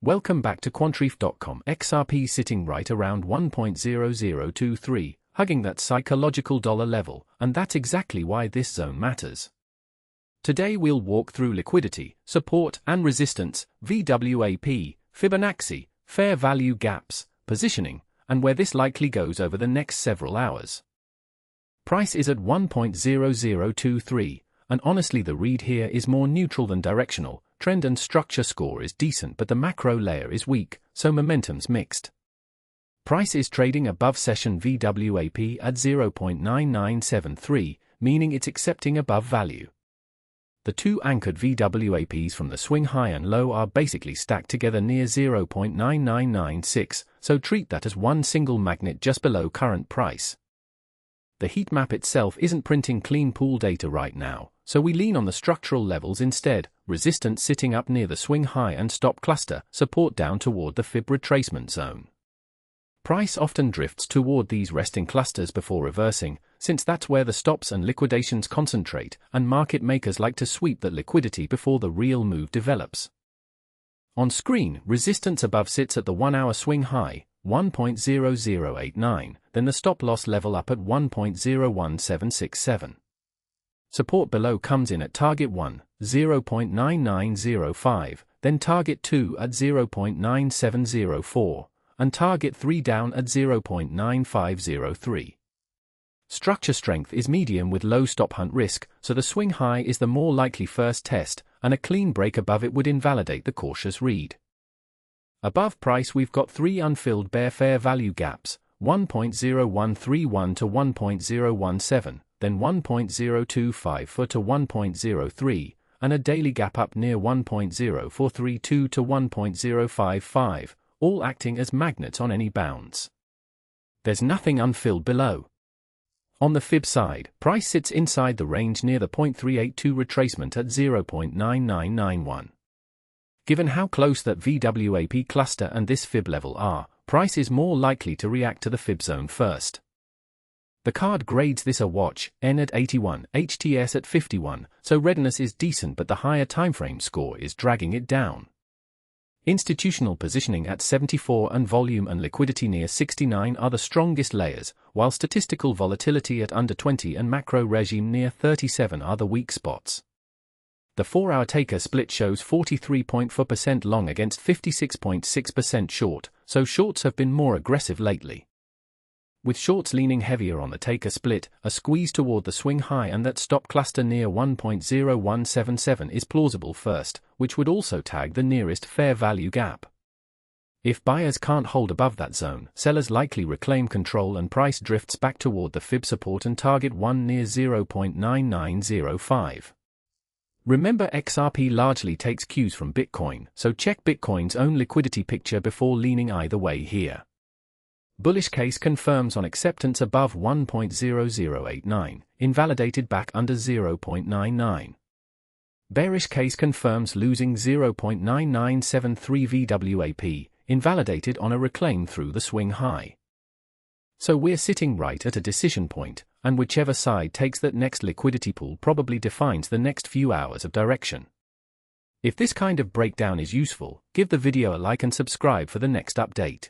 Welcome back to Quantreef.com. XRP sitting right around 1.0023, hugging that psychological dollar level, and that's exactly why this zone matters. Today we'll walk through liquidity, support and resistance, VWAP, Fibonacci, fair value gaps, positioning, and where this likely goes over the next several hours. Price is at 1.0023, and honestly the read here is more neutral than directional. Trend and structure score is decent, but the macro layer is weak, so momentum's mixed. Price is trading above session VWAP at 0.9973, meaning it's accepting above value. The two anchored VWAPs from the swing high and low are basically stacked together near 0.9996, so treat that as one single magnet just below current price. The heat map itself isn't printing clean pool data right now, so we lean on the structural levels instead, resistance sitting up near the swing high and stop cluster, support down toward the fib retracement zone. Price often drifts toward these resting clusters before reversing, since that's where the stops and liquidations concentrate, and market makers like to sweep that liquidity before the real move develops. On screen, resistance above sits at the 1-hour swing high, 1.0089, then the stop-loss level up at 1.01767. Support below comes in at target 1, 0.9905, then target 2 at 0.9704, and target 3 down at 0.9503. Structure strength is medium with low stop hunt risk, so the swing high is the more likely first test, and a clean break above it would invalidate the cautious read. Above price we've got three unfilled bare fair value gaps, 1.0131 to 1.017, then 1.025 to 1.03, and a daily gap up near 1.0432 to 1.055, all acting as magnets on any bounce. There's nothing unfilled below. On the fib side, price sits inside the range near the 0.382 retracement at 0.9991. Given how close that VWAP cluster and this fib level are, price is more likely to react to the fib zone first. The card grades this a watch, N at 81, HTS at 51, so readiness is decent but the higher timeframe score is dragging it down. Institutional positioning at 74 and volume and liquidity near 69 are the strongest layers, while statistical volatility at under 20 and macro regime near 37 are the weak spots. The 4-hour taker split shows 43.4% long against 56.6% short, so shorts have been more aggressive lately. With shorts leaning heavier on the taker split, a squeeze toward the swing high and that stop cluster near 1.0177 is plausible first, which would also tag the nearest fair value gap. If buyers can't hold above that zone, sellers likely reclaim control and price drifts back toward the fib support and target 1 near 0.9905. Remember, XRP largely takes cues from Bitcoin, so check Bitcoin's own liquidity picture before leaning either way here. Bullish case confirms on acceptance above 1.0089, invalidated back under 0.99. Bearish case confirms losing 0.9973 VWAP, invalidated on a reclaim through the swing high. So we're sitting right at a decision point, and whichever side takes that next liquidity pool probably defines the next few hours of direction. If this kind of breakdown is useful, give the video a like and subscribe for the next update.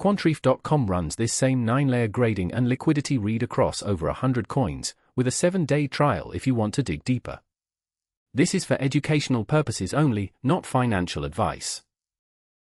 Quantreef.com runs this same 9-layer grading and liquidity read across over 100 coins, with a 7-day trial if you want to dig deeper. This is for educational purposes only, not financial advice.